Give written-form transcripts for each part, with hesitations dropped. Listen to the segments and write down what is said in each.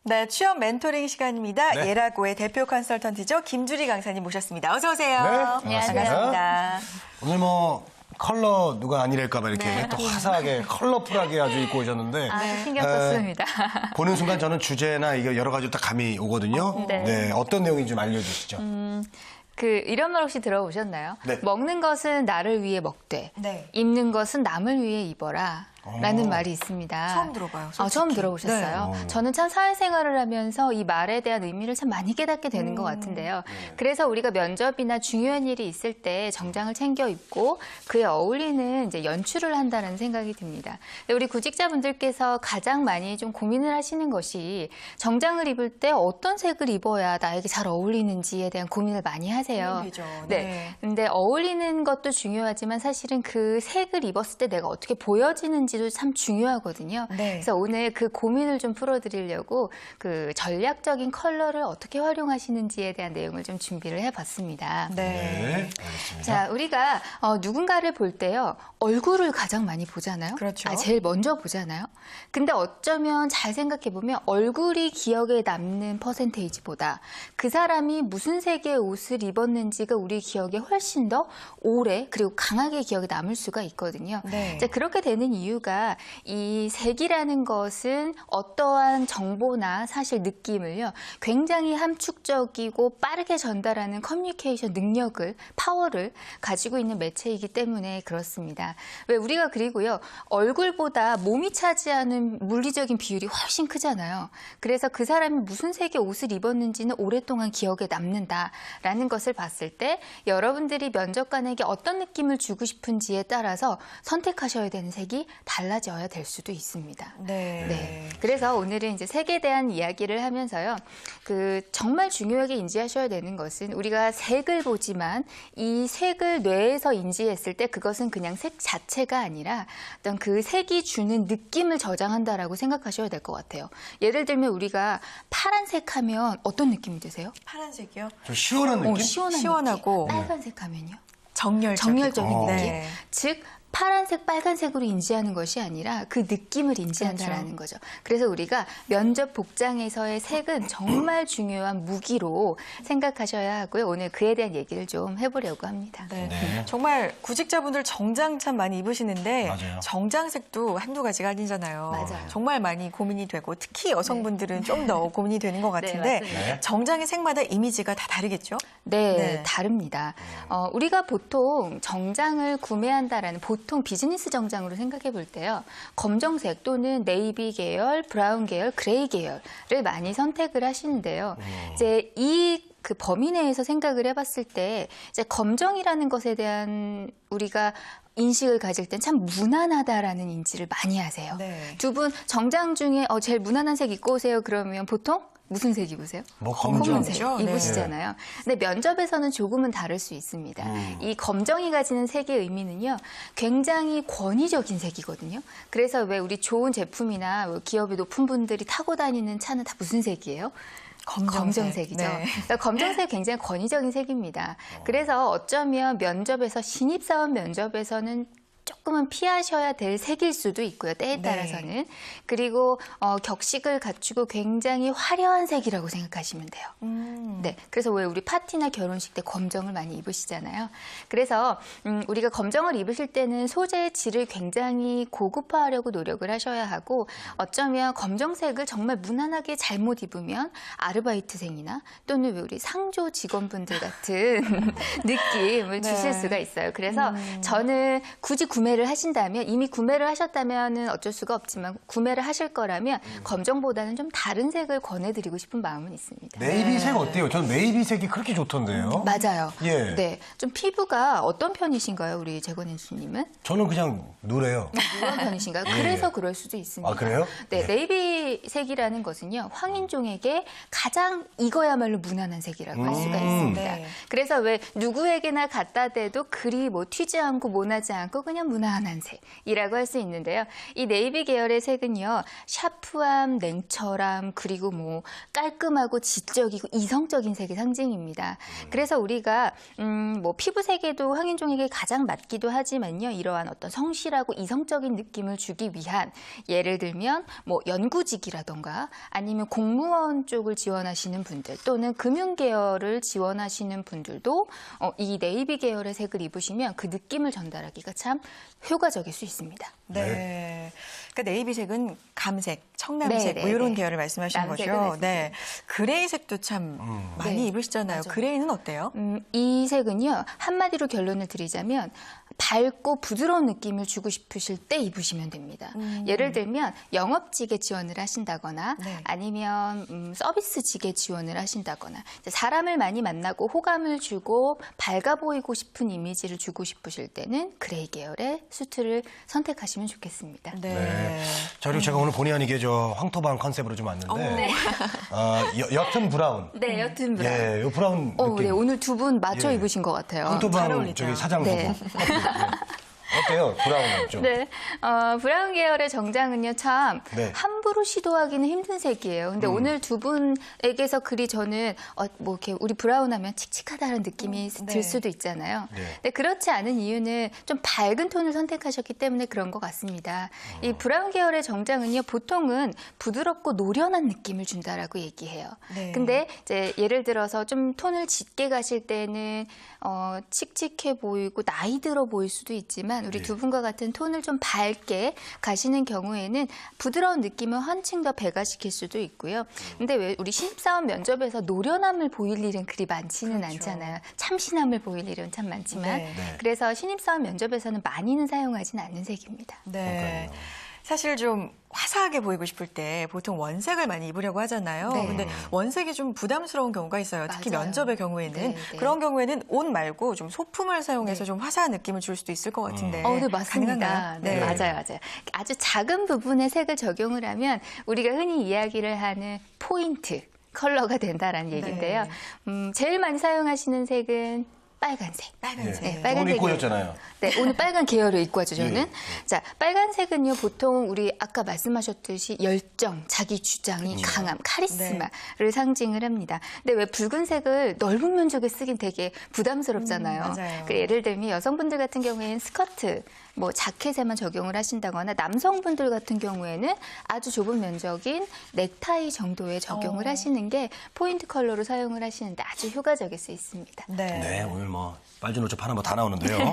네, 취업 멘토링 시간입니다. 네. 예라고의 대표 컨설턴트죠. 김주리 강사님 모셨습니다. 어서 오세요. 네, 안녕하세요. 반갑습니다. 오늘 컬러 누가 아니랄까봐 이렇게 또 화사하게 컬러풀하게 아주 입고 오셨는데 신경 썼습니다. 보는 순간 저는 주제나 이게 여러 가지 다 감이 오거든요. 네. 어떤 내용인지 좀 알려주시죠. 이런 말 혹시 들어보셨나요? 네. 먹는 것은 나를 위해 먹되, 네. 입는 것은 남을 위해 입어라. 라는 말이 있습니다. 처음 들어봐요. 솔직히. 처음 들어보셨어요? 네. 저는 참 사회생활을 하면서 이 말에 대한 의미를 참 많이 깨닫게 되는 것 같은데요. 그래서 우리가 면접이나 중요한 일이 있을 때 정장을 챙겨 입고 그에 어울리는 이제 연출을 한다는 생각이 듭니다. 우리 구직자분들께서 가장 많이 좀 고민을 하시는 것이 정장을 입을 때 어떤 색을 입어야 나에게 잘 어울리는지에 대한 고민을 많이 하세요. 고민이죠. 네. 근데 어울리는 것도 중요하지만 사실은 그 색을 입었을 때 내가 어떻게 보여지는지도 참 중요하거든요. 네. 그래서 오늘 그 고민을 좀 풀어드리려고 그 전략적인 컬러를 어떻게 활용하시는지에 대한 내용을 좀 준비를 해봤습니다. 네. 알겠습니다. 자, 우리가 누군가를 볼 때요, 얼굴을 가장 많이 보잖아요. 그렇죠. 제일 먼저 보잖아요. 근데 어쩌면 잘 생각해보면 얼굴이 기억에 남는 퍼센테이지보다 그 사람이 무슨 색의 옷을 입었는지가 우리 기억에 훨씬 더 오래 그리고 강하게 기억에 남을 수가 있거든요. 네. 자, 그렇게 되는 이유가 이 색이라는 것은 어떠한 정보나 사실 느낌을요, 굉장히 함축적이고 빠르게 전달하는 커뮤니케이션 능력을, 파워를 가지고 있는 매체이기 때문에 그렇습니다. 왜 우리가 그리고요, 얼굴보다 몸이 차지하는 물리적인 비율이 훨씬 크잖아요. 그래서 그 사람이 무슨 색의 옷을 입었는지는 오랫동안 기억에 남는다라는 것을 봤을 때 여러분들이 면접관에게 어떤 느낌을 주고 싶은지에 따라서 선택하셔야 되는 색이 달라져야 될 수도 있습니다. 네. 그래서 오늘은 이제 색에 대한 이야기를 하면서요, 정말 중요하게 인지하셔야 되는 것은 우리가 색을 보지만 이 색을 뇌에서 인지했을 때 그것은 그냥 색 자체가 아니라 어떤 그 색이 주는 느낌을 저장한다라고 생각하셔야 될 것 같아요. 예를 들면 우리가 파란색 하면 어떤 느낌이 드세요? 파란색이요? 좀 시원한 느낌? 시원하고. 느낌. 빨간색 하면요? 정열적인 느낌. 네. 즉 파란색, 빨간색으로 인지하는 것이 아니라 그 느낌을 인지한다라는 거죠. 그래서 우리가 면접 복장에서의 색은 정말 중요한 무기로 생각하셔야 하고요. 오늘 그에 대한 얘기를 좀 해보려고 합니다. 네. 네. 정말 구직자분들 정장 참 많이 입으시는데 맞아요. 정장색도 한두 가지가 아니잖아요. 맞아요. 정말 많이 고민이 되고 특히 여성분들은 좀 더 고민이 되는 것 같은데 맞습니다. 정장의 색마다 이미지가 다 다르겠죠? 네, 다릅니다. 우리가 보통 정장을 구매한다라는 보통 비즈니스 정장으로 생각해 볼 때요, 검정색 또는 네이비 계열, 브라운 계열, 그레이 계열을 많이 선택을 하시는데요. 이제 그 범위 내에서 생각을 해봤을 때 이제 검정이라는 것에 대한 우리가 인식을 가질 땐 참 무난하다라는 인지를 많이 하세요. 네. 두 분 정장 중에 제일 무난한 색 입고 오세요. 그러면 보통 무슨 색 입으세요? 검정색. 검은색 입으시잖아요. 근데 면접에서는 조금은 다를 수 있습니다. 이 검정이 가지는 색의 의미는요, 굉장히 권위적인 색이거든요. 그래서 왜 우리 좋은 제품이나 기업의 높은 분들이 타고 다니는 차는 다 무슨 색이에요? 검정색이죠. 네. 그러니까 검정색이 굉장히 권위적인 색입니다. 그래서 어쩌면 면접에서 신입사원 면접에서는 조금은 피하셔야 될 색일 수도 있고요. 때에 따라서는. 그리고 격식을 갖추고 굉장히 화려한 색이라고 생각하시면 돼요. 네, 그래서 왜 우리 파티나 결혼식 때 검정을 많이 입으시잖아요. 그래서 우리가 검정을 입으실 때는 소재의 질을 굉장히 고급화하려고 노력을 하셔야 하고, 어쩌면 검정색을 정말 무난하게 잘못 입으면 아르바이트생이나 또는 왜 우리 상조 직원분들 같은 느낌을 주실 수가 있어요. 그래서 저는 굳이 구매를 하신다면, 이미 구매를 하셨다면 어쩔 수가 없지만 구매를 하실 거라면 검정보다는 좀 다른 색을 권해드리고 싶은 마음은 있습니다. 네이비색 어때요? 전 네이비색이 그렇게 좋던데요. 맞아요. 예. 네, 좀 피부가 어떤 편이신가요, 우리 재건현 수님은? 저는 그냥 누래요. 누런 편이신가요? 예. 그래서 그럴 수도 있습니다. 아, 그래요? 네, 예. 네이비색이라는 것은요, 황인종에게 가장 이거야말로 무난한 색이라고 할 수가 있습니다. 네. 그래서 왜 누구에게나 갖다 대도 그리 튀지 않고 모나지 않고 그냥 무난한 무난한 색이라고 할 수 있는데요. 이 네이비 계열의 색은요, 샤프함, 냉철함, 그리고 뭐 깔끔하고 지적이고 이성적인 색의 상징입니다. 그래서 우리가 뭐 피부색에도 황인종에게 가장 맞기도 하지만요, 이러한 어떤 성실하고 이성적인 느낌을 주기 위한, 예를 들면 뭐 연구직이라던가 아니면 공무원 쪽을 지원하시는 분들 또는 금융 계열을 지원하시는 분들도 이 네이비 계열의 색을 입으시면 그 느낌을 전달하기가 참 효과적일 수 있습니다. 네. 그러니까 네이비색은 감색, 청남색 네, 뭐 네, 이런 네. 계열을 말씀하시는 남색은 거죠. 네. 네. 그레이색도 참 많이 네, 입으시잖아요. 맞아요. 그레이는 어때요? 이 색은요, 한마디로 결론을 드리자면 밝고 부드러운 느낌을 주고 싶으실 때 입으시면 됩니다. 예를 들면 영업직에 지원을 하신다거나 네. 아니면 서비스직에 지원을 하신다거나 사람을 많이 만나고 호감을 주고 밝아 보이고 싶은 이미지를 주고 싶으실 때는 그레이 계열의 수트를 선택하시면 좋겠습니다. 네. 자, 그리고 제가 오늘 본의 아니게 저 황토방 컨셉으로 좀 왔는데 옅은 브라운. 네, 여튼 브라운. 예, 요 브라운 느낌. 네, 오늘 두 분 맞춰 예. 입으신 것 같아요. 잘 황토방 어울리죠. 저기 사장 네. 후보. 어때요? 브라운은 좀. 네, 브라운 계열의 정장은요, 참 네. 함부로 시도하기는 힘든 색이에요. 근데 오늘 두 분에게서 그리 저는 뭐 이렇게 우리 브라운 하면 칙칙하다는 느낌이 네. 들 수도 있잖아요. 네. 근데 그렇지 않은 이유는 좀 밝은 톤을 선택하셨기 때문에 그런 것 같습니다. 이 브라운 계열의 정장은요, 보통은 부드럽고 노련한 느낌을 준다라고 얘기해요. 네. 근데 이제 예를 들어서 좀 톤을 짙게 가실 때는 칙칙해 보이고 나이 들어 보일 수도 있지만 우리 두 분과 같은 톤을 좀 밝게 가시는 경우에는 부드러운 느낌을 한층 더 배가시킬 수도 있고요. 근데 왜 우리 신입사원 면접에서 노련함을 보일 일은 그리 많지는 그렇죠. 않잖아요. 참신함을 보일 일은 참 많지만 네. 네. 그래서 신입사원 면접에서는 많이는 사용하진 않는 색입니다. 네. 사실 좀 화사하게 보이고 싶을 때 보통 원색을 많이 입으려고 하잖아요. 네. 근데 원색이 좀 부담스러운 경우가 있어요. 특히 맞아요. 면접의 경우에는. 네, 네. 그런 경우에는 옷 말고 좀 소품을 사용해서 좀 화사한 느낌을 줄 수도 있을 것 같은데. 네, 맞습니다. 가능한가요? 네, 맞아요. 아주 작은 부분의 색을 적용을 하면 우리가 흔히 이야기를 하는 포인트 컬러가 된다라는 얘기인데요. 제일 많이 사용하시는 색은 빨간색. 빨간색. 네, 오늘 빨간색이에요. 입고 오셨잖아요. 네, 오늘 빨간 계열을 입고 왔죠, 저는. 예. 자, 빨간색은요, 보통 우리 아까 말씀하셨듯이 열정, 자기 주장이 강함, 카리스마를 상징을 합니다. 근데 왜 붉은색을 넓은 면적에 쓰긴 되게 부담스럽잖아요. 맞아요. 그 예를 들면 여성분들 같은 경우에는 스커트, 뭐 자켓에만 적용을 하신다거나 남성분들 같은 경우에는 아주 좁은 면적인 넥타이 정도에 적용을 하시는 게 포인트 컬러로 사용을 하시는데 아주 효과적일 수 있습니다. 네, 오늘 뭐 빨주노 초 파란 거 다 나오는데요.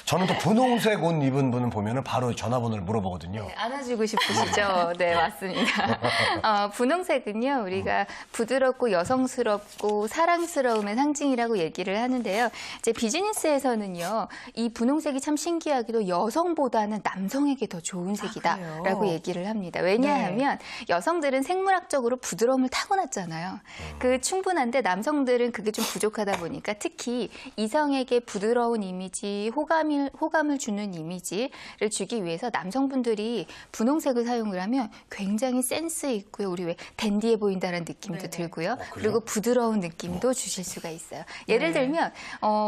저는 또 분홍색 옷 입은 분을 보면은 바로 전화번호를 물어보거든요. 네, 안아주고 싶으시죠? 네, 맞습니다. 분홍색은요, 우리가 부드럽고 여성스럽고 사랑스러움의 상징이라고 얘기를 하는데요. 이제 비즈니스에서는요, 이 분홍색이 참 신기하게도 여성보다는 남성에게 더 좋은 색이다라고 그래요? 얘기를 합니다. 왜냐하면 여성들은 생물학적으로 부드러움을 타고났잖아요. 그 충분한데 남성들은 그게 좀 부족하다 보니까 특히 이성에게 부드러운 이미지, 호감을 주는 이미지를 주기 위해서 남성분들이 분홍색을 사용을 하면 굉장히 센스 있고요. 우리 왜 댄디해 보인다는 느낌도 들고요. 그리고 부드러운 느낌도 주실 수가 있어요. 예를 들면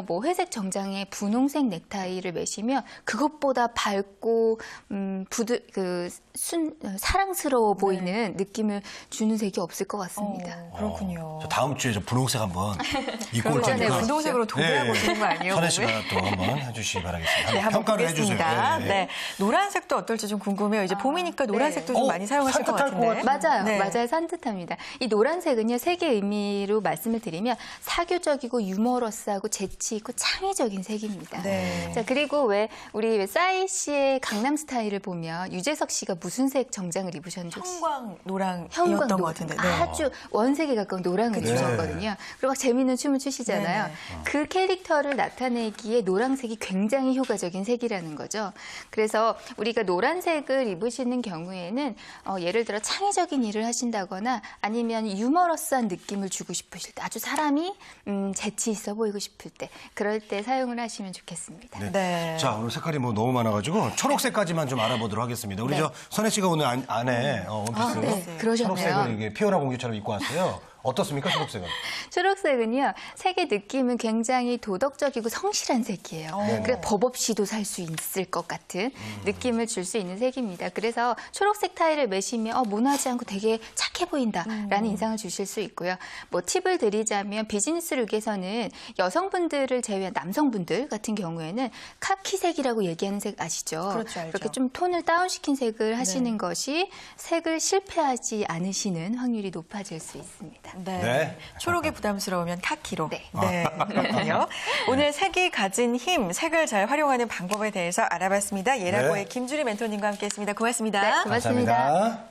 뭐 회색 정장에 분홍색 넥타이를 매시면 그것보다 밝고 사랑스러워 보이는 느낌을 주는 색이 없을 것 같습니다. 그렇군요. 저 다음 주에 저 분홍색 한번 입고 올 그렇죠. 테니까. 분홍색으로 도배하고 오시는 거 아니에요? 선혜 몸을? 씨가 또 한번 해주시기 바라겠습니다. 네, 한번 평가를 해주세요. 보겠습니다. 네, 네, 네. 노란색도 어떨지 좀 궁금해요. 이제 봄이니까 노란색도 좀 많이 사용하실 것 산뜻할 것 같은데. 맞아요. 네. 맞아요. 산뜻합니다. 이 노란색은요, 세 개의 의미로 말씀을 드리면 사교적이고 유머러스하고 재치 있고 창의적인 색입니다. 네. 자, 그리고 우리 싸이 씨의 강남 스타일을 보면 유재석 씨가 무슨 색 정장을 입으셨는지 혹시 형광 노랑이었던 형광 것 노랑. 같은데. 네. 아주 원색에 가까운 노랑을 그쵸. 입으셨거든요. 그리고 막 재미있는 춤을 추시잖아요. 네네. 그 캐릭터를 나타내기에 노란색이 굉장히 효과적인 색이라는 거죠. 그래서 우리가 노란색을 입으시는 경우에는 예를 들어 창의적인 일을 하신다거나 아니면 유머러스한 느낌을 주고 싶으실 때 아주 사람이 재치 있어 보이고 싶을 때 그럴 때 사용을 하시면 좋겠습니다. 네. 네. 자, 오늘 색깔이 뭐 너무 많아가지고 초록색까지만 좀 알아보도록 하겠습니다. 우리 네. 선혜 씨가 오늘 안에 원피스 네. 그러셨네요. 초록색을 이게 피오라 공주처럼 입고 왔어요. 어떻습니까, 초록색은? 초록색은요, 색의 느낌은 굉장히 도덕적이고 성실한 색이에요. 네네. 그래서 법 없이도 살 수 있을 것 같은 느낌을 줄 수 있는 색입니다. 그래서 초록색 타일을 매시면 모나지 않고 되게 착해 보인다라는 인상을 주실 수 있고요. 뭐 팁을 드리자면 비즈니스 룩에서는 여성분들을 제외한 남성분들 같은 경우에는 카키색이라고 얘기하는 색 아시죠? 그렇죠, 알죠. 그렇게 좀 톤을 다운시킨 색을 하시는 것이 색을 실패하지 않으시는 확률이 높아질 수 있습니다. 네. 네. 초록이 부담스러우면 카키로. 네. 네, 그렇군요. 오늘 색이 가진 힘, 색을 잘 활용하는 방법에 대해서 알아봤습니다. 예라고의 네. 김주리 멘토님과 함께했습니다. 고맙습니다. 네, 고맙습니다. 감사합니다.